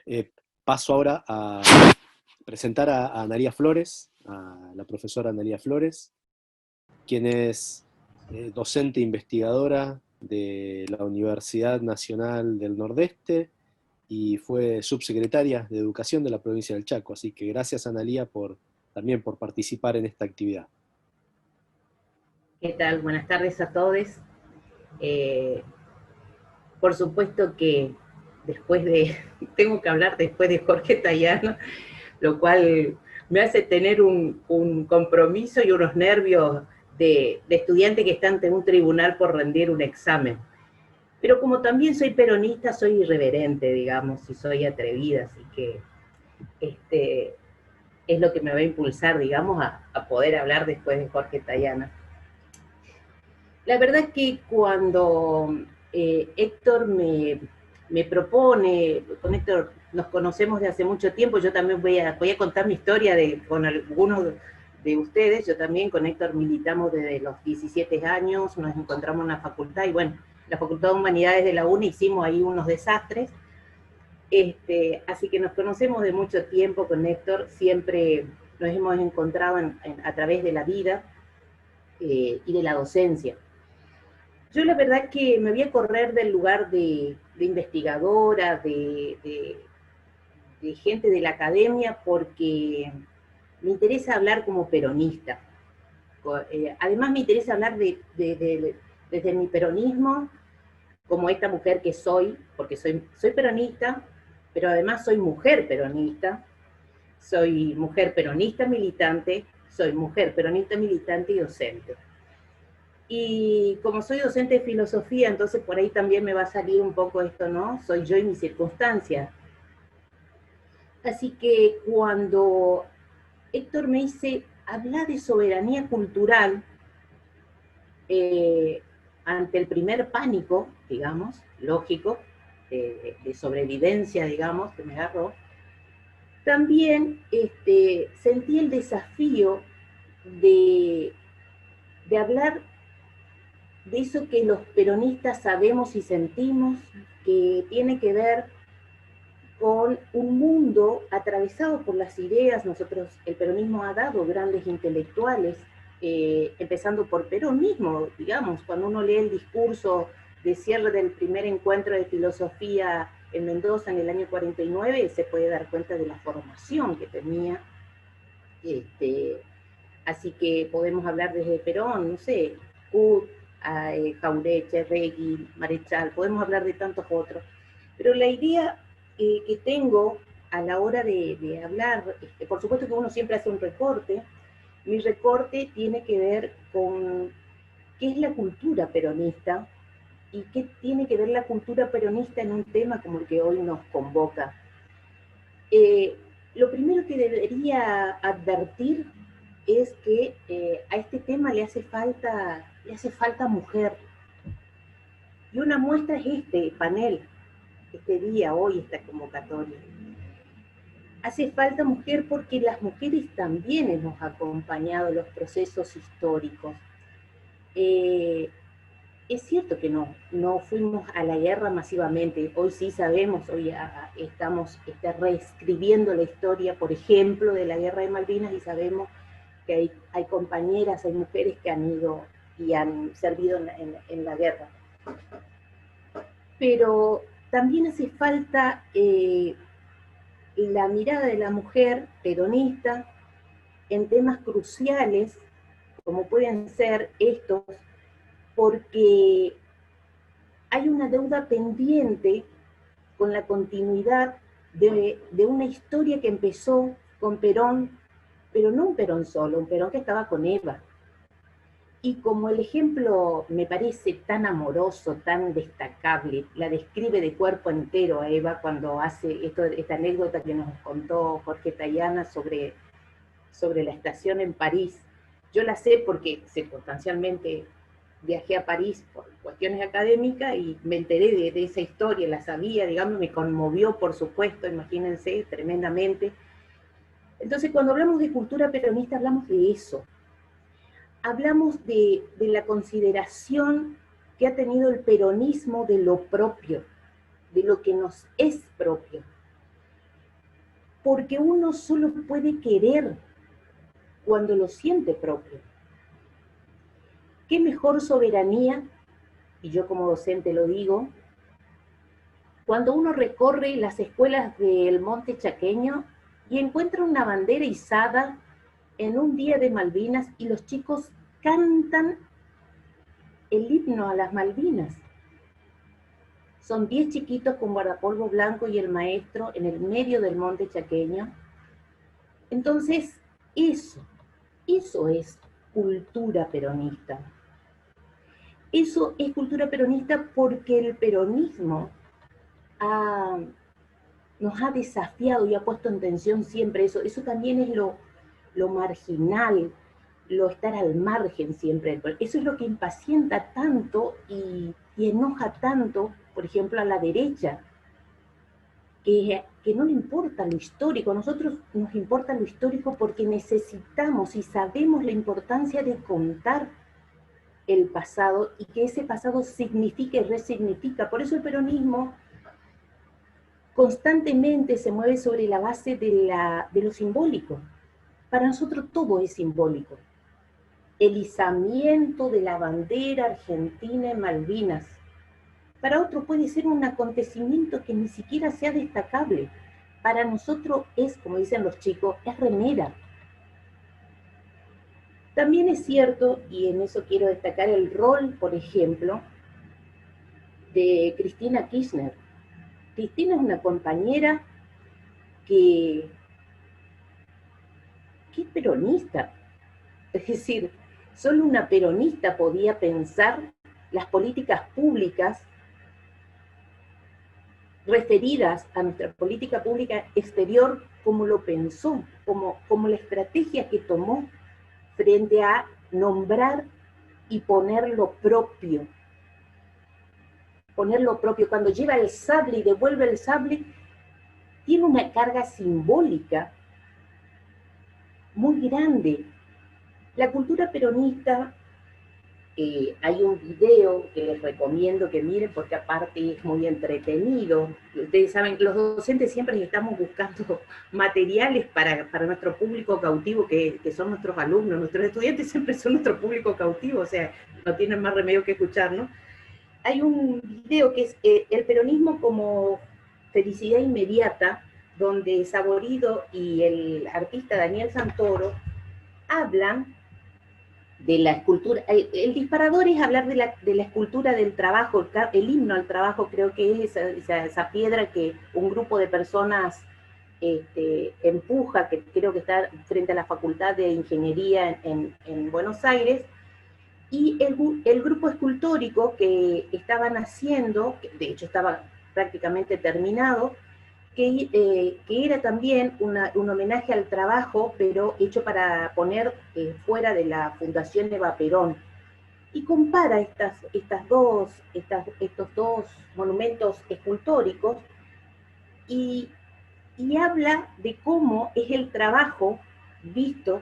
Eh, Paso ahora a presentar a Analía Flores, a la profesora Analía Flores, quien es docente investigadora de la Universidad Nacional del Nordeste y fue subsecretaria de Educación de la provincia del Chaco. Así que gracias, Analía, también por participar en esta actividad. ¿Qué tal? Buenas tardes a todos. Eh, por supuesto que después de, tengo que hablar después de Jorge Tayano, lo cual me hace tener un compromiso y unos nervios de estudiante que está ante un tribunal por rendir un examen. Pero como también soy peronista, soy irreverente, digamos, y soy atrevida, así que este, es lo que me va a impulsar, digamos, a poder hablar después de Jorge Tayana. La verdad es que cuando Héctor me propone, con Héctor nos conocemos de hace mucho tiempo, yo también voy a contar mi historia con algunos de ustedes, yo también con Héctor militamos desde los 17 años, nos encontramos en la facultad y bueno, la Facultad de Humanidades de la UNA hicimos ahí unos desastres, así que nos conocemos de mucho tiempo con Héctor, siempre nos hemos encontrado a través de la vida y de la docencia. Yo la verdad que me voy a correr del lugar de investigadora, de gente de la academia, porque me interesa hablar como peronista. Además me interesa hablar desde mi peronismo, como esta mujer que soy, porque soy peronista, pero además soy mujer peronista, soy mujer peronista militante, soy mujer peronista militante y docente. Y como soy docente de filosofía, entonces por ahí también me va a salir un poco esto, ¿no? Soy yo y mis circunstancias. Así que cuando Héctor me dice, habla de soberanía cultural eh, ante el primer pánico, digamos, lógico, de sobrevivencia, digamos, que me agarró, también sentí el desafío de, de hablar de eso que los peronistas sabemos y sentimos, que tiene que ver con un mundo atravesado por las ideas. Nosotros, el peronismo ha dado grandes intelectuales, empezando por Perón mismo, digamos, cuando uno lee el discurso de cierre del primer encuentro de filosofía en Mendoza en el año 49, se puede dar cuenta de la formación que tenía. Este, Así que podemos hablar desde Perón, no sé, Kut, Jaureche, Regui, Marechal, podemos hablar de tantos otros. Pero la idea que tengo a la hora de hablar, por supuesto que uno siempre hace un recorte, mi recorte tiene que ver con qué es la cultura peronista y qué tiene que ver la cultura peronista en un tema como el que hoy nos convoca. Eh, lo primero que debería advertir es que a este tema le hace falta mujer. Y una muestra es este panel, este día, hoy, esta convocatoria. Hace falta mujer porque las mujeres también hemos acompañado los procesos históricos. Eh, es cierto que no fuimos a la guerra masivamente, hoy sí sabemos, hoy estamos reescribiendo la historia, por ejemplo, de la guerra de Malvinas y sabemos que hay compañeras, hay mujeres que han ido y han servido en la guerra. Pero también hace falta la mirada de la mujer peronista en temas cruciales, como pueden ser estos, porque hay una deuda pendiente con la continuidad de una historia que empezó con Perón, pero no un Perón solo, un Perón que estaba con Eva. Y como el ejemplo me parece tan amoroso, tan destacable, la describe de cuerpo entero a Eva cuando hace esta anécdota que nos contó Jorge Tayana sobre la estación en París. Yo la sé porque circunstancialmente viajé a París por cuestiones académicas y me enteré de esa historia, la sabía, digamos, me conmovió, por supuesto, imagínense, tremendamente. Entonces, cuando hablamos de cultura peronista, hablamos de eso. Hablamos de la consideración que ha tenido el peronismo de lo propio, de lo que nos es propio. porque uno solo puede querer cuando lo siente propio. ¿Qué mejor soberanía? Y yo como docente lo digo, cuando uno recorre las escuelas del Monte Chaqueño y encuentra una bandera izada en un día de Malvinas y los chicos cantan el himno a las Malvinas. Son 10 chiquitos con guardapolvo blanco y el maestro en el medio del Monte Chaqueño. Entonces, eso es cultura peronista. Eso es cultura peronista porque el peronismo nos ha desafiado y ha puesto en tensión siempre eso. Eso también es lo marginal, lo estar al margen siempre. Eso es lo que impacienta tanto y enoja tanto, por ejemplo, a la derecha, que no le importa lo histórico. A nosotros nos importa lo histórico porque necesitamos y sabemos la importancia de contar el pasado y que ese pasado significa y resignifica. Por eso el peronismo constantemente se mueve sobre la base de lo simbólico. Para nosotros todo es simbólico. El izamiento de la bandera argentina en Malvinas. Para otro puede ser un acontecimiento que ni siquiera sea destacable. Para nosotros es, como dicen los chicos, es remera. También es cierto, y en eso quiero destacar el rol, por ejemplo, de Cristina Kirchner. Cristina es una compañera que es peronista. Es decir, solo una peronista podía pensar las políticas públicas referidas a nuestra política pública exterior como lo pensó, como la estrategia que tomó frente a nombrar y poner lo propio. Poner lo propio. Cuando lleva el sable y devuelve el sable, tiene una carga simbólica muy grande. La cultura peronista, hay un video que les recomiendo que miren porque aparte es muy entretenido. Ustedes saben que los docentes siempre estamos buscando materiales para nuestro público cautivo, que son nuestros alumnos. Nuestros estudiantes siempre son nuestro público cautivo, o sea, no tienen más remedio que escucharnos. Hay un video que es el peronismo como felicidad inmediata, donde Saborido y el artista Daniel Santoro hablan de la escultura. El disparador es hablar de la escultura del trabajo, el himno al trabajo, creo que es esa piedra que un grupo de personas empuja, que creo que está frente a la Facultad de Ingeniería en Buenos Aires, y el grupo escultórico que estaban haciendo, que de hecho estaba prácticamente terminado, que era también un homenaje al trabajo, pero hecho para poner fuera de la Fundación Eva Perón. Y compara estos dos monumentos escultóricos y, y habla de cómo es el trabajo visto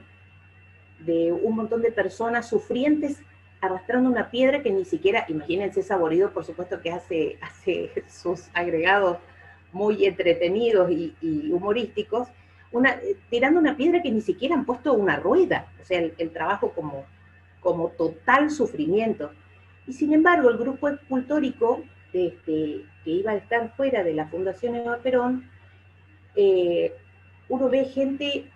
de un montón de personas sufrientes arrastrando una piedra que ni siquiera, imagínense, Saborido, por supuesto que hace sus agregados muy entretenidos y humorísticos, tirando una piedra que ni siquiera han puesto una rueda, o sea, el trabajo como total sufrimiento. Y sin embargo, el grupo escultórico que iba a estar fuera de la Fundación Eva Perón, uno ve gente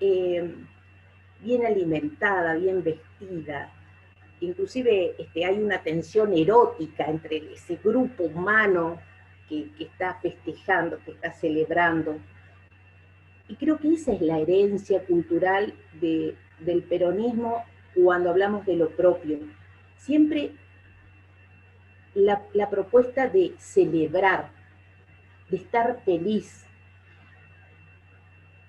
bien alimentada, bien vestida, inclusive hay una tensión erótica entre ese grupo humano que está festejando, que está celebrando. Y creo que esa es la herencia cultural del peronismo cuando hablamos de lo propio. Siempre la propuesta de celebrar, de estar feliz.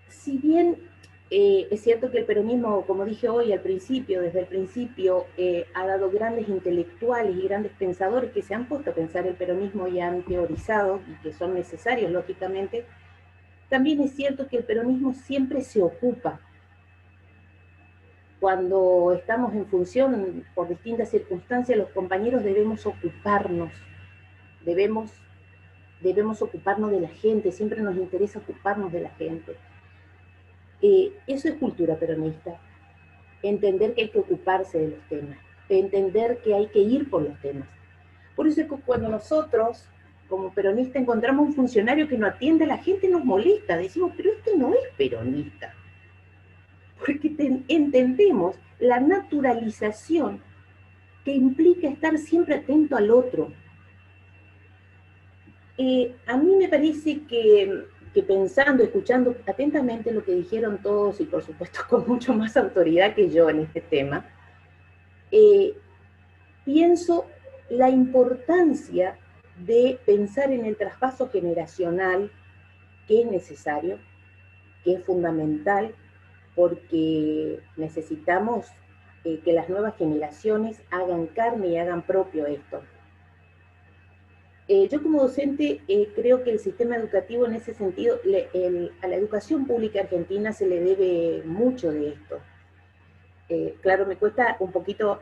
Si bien es cierto que el peronismo, como dije hoy al principio, desde el principio, ha dado grandes intelectuales y grandes pensadores que se han puesto a pensar el peronismo y han teorizado, y que son necesarios, lógicamente, también es cierto que el peronismo siempre se ocupa. Cuando estamos en función por distintas circunstancias, los compañeros debemos ocuparnos, debemos ocuparnos de la gente, siempre nos interesa ocuparnos de la gente. Eso es cultura peronista. Entender que hay que ocuparse de los temas, entender que hay que ir por los temas. Por eso es que cuando nosotros, como peronistas, encontramos un funcionario que no atiende a la gente, nos molesta. Decimos, pero este no es peronista. Porque entendemos la naturalización que implica estar siempre atento al otro. A mí me parece que pensando, escuchando atentamente lo que dijeron todos, y por supuesto con mucho más autoridad que yo en este tema, pienso la importancia de pensar en el traspaso generacional, que es necesario, que es fundamental, porque necesitamos que las nuevas generaciones hagan carne y hagan propio esto. Yo como docente creo que el sistema educativo en ese sentido, a la educación pública argentina se le debe mucho de esto. Claro, me cuesta un poquito,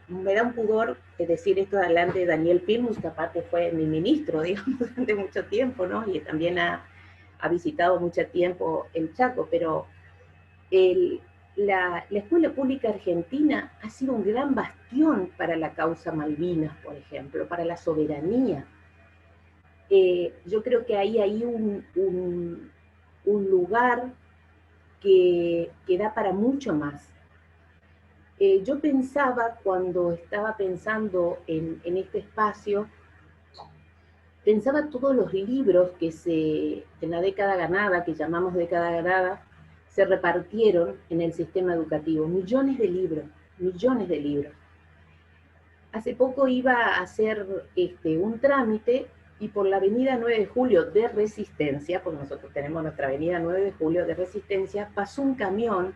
me da un pudor decir esto delante de Daniel Pilmus, que aparte fue mi ministro, digamos, durante mucho tiempo, ¿no? Y también ha visitado mucho tiempo el Chaco, pero la escuela pública argentina ha sido un gran bastión para la causa Malvinas, por ejemplo, para la soberanía. Yo creo que ahí hay un lugar que da para mucho más. Yo pensaba, cuando estaba pensando en este espacio, pensaba todos los libros que en la década ganada, que llamamos década ganada, se repartieron en el sistema educativo. Millones de libros, millones de libros. Hace poco iba a hacer un trámite y por la avenida 9 de Julio de Resistencia, porque nosotros tenemos nuestra avenida 9 de Julio de Resistencia, pasó un camión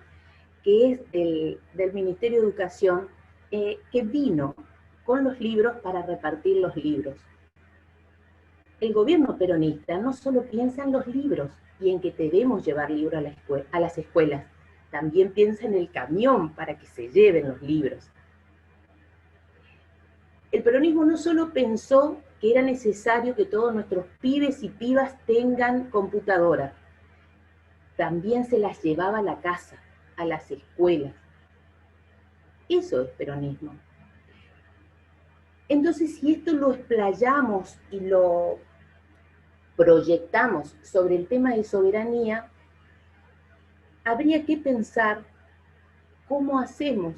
que es del Ministerio de Educación, que vino con los libros para repartir los libros. El gobierno peronista no solo piensa en los libros y en que debemos llevar libros a las escuelas, también piensa en el camión para que se lleven los libros. El peronismo no solo pensó que era necesario que todos nuestros pibes y pibas tengan computadora, también se las llevaba a la casa, a las escuelas. Eso es peronismo. Entonces, si esto lo explayamos y lo proyectamos sobre el tema de soberanía, habría que pensar cómo hacemos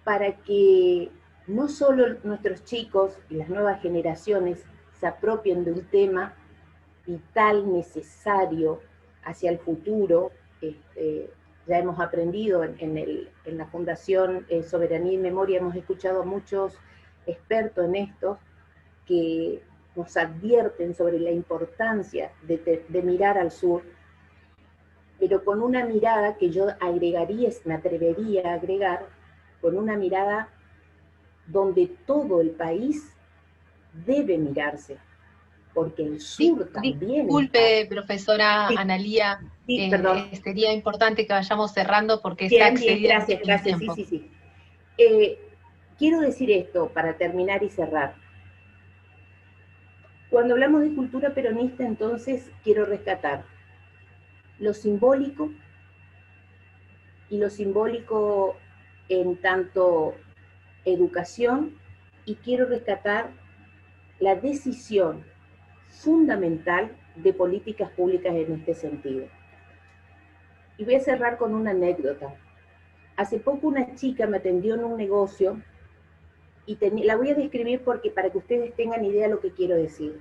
para que no solo nuestros chicos y las nuevas generaciones se apropien de un tema vital, necesario hacia el futuro. Ya hemos aprendido en la Fundación Soberanía y Memoria, hemos escuchado a muchos expertos en esto que nos advierten sobre la importancia de mirar al sur, pero con una mirada que yo agregaría, me atrevería a agregar, con una mirada donde todo el país debe mirarse, porque el sur también disculpe, profesora sí, Analía, sí, perdón. sería importante que vayamos cerrando porque Bien, se ha excedido gracias, el tiempo. sí. Quiero decir esto para terminar y cerrar. Cuando hablamos de cultura peronista, entonces quiero rescatar lo simbólico, y lo simbólico en tanto educación, y quiero rescatar la decisión fundamental de políticas públicas en este sentido. Y voy a cerrar con una anécdota. Hace poco una chica me atendió en un negocio y la voy a describir porque para que ustedes tengan idea de lo que quiero decir.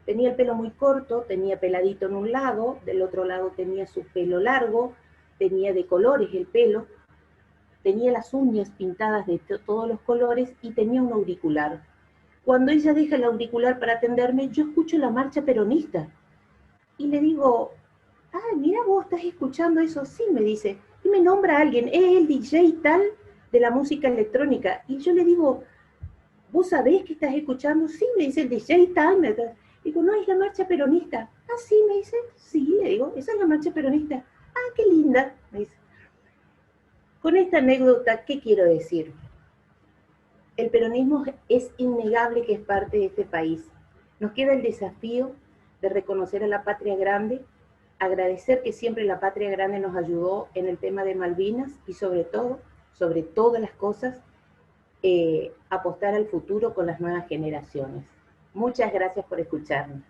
Tenía el pelo muy corto, tenía peladito en un lado, del otro lado tenía su pelo largo, tenía de colores el pelo, tenía las uñas pintadas de todos los colores y tenía un auricular. Cuando ella deja el auricular para atenderme, yo escucho la marcha peronista. Y le digo, mira, vos estás escuchando eso. Sí, me dice. Y me nombra a alguien, es el DJ tal de la música electrónica. Y yo le digo, ¿vos sabés que estás escuchando? Sí, me dice el DJ tal. Digo, no, es la marcha peronista. Ah, sí, me dice. Sí, le digo, esa es la marcha peronista. Ah, qué linda, me dice. Con esta anécdota, ¿qué quiero decir? El peronismo es innegable que es parte de este país. Nos queda el desafío de reconocer a la patria grande, agradecer que siempre la Patria Grande nos ayudó en el tema de Malvinas y sobre todo, sobre todas las cosas, apostar al futuro con las nuevas generaciones. Muchas gracias por escucharnos.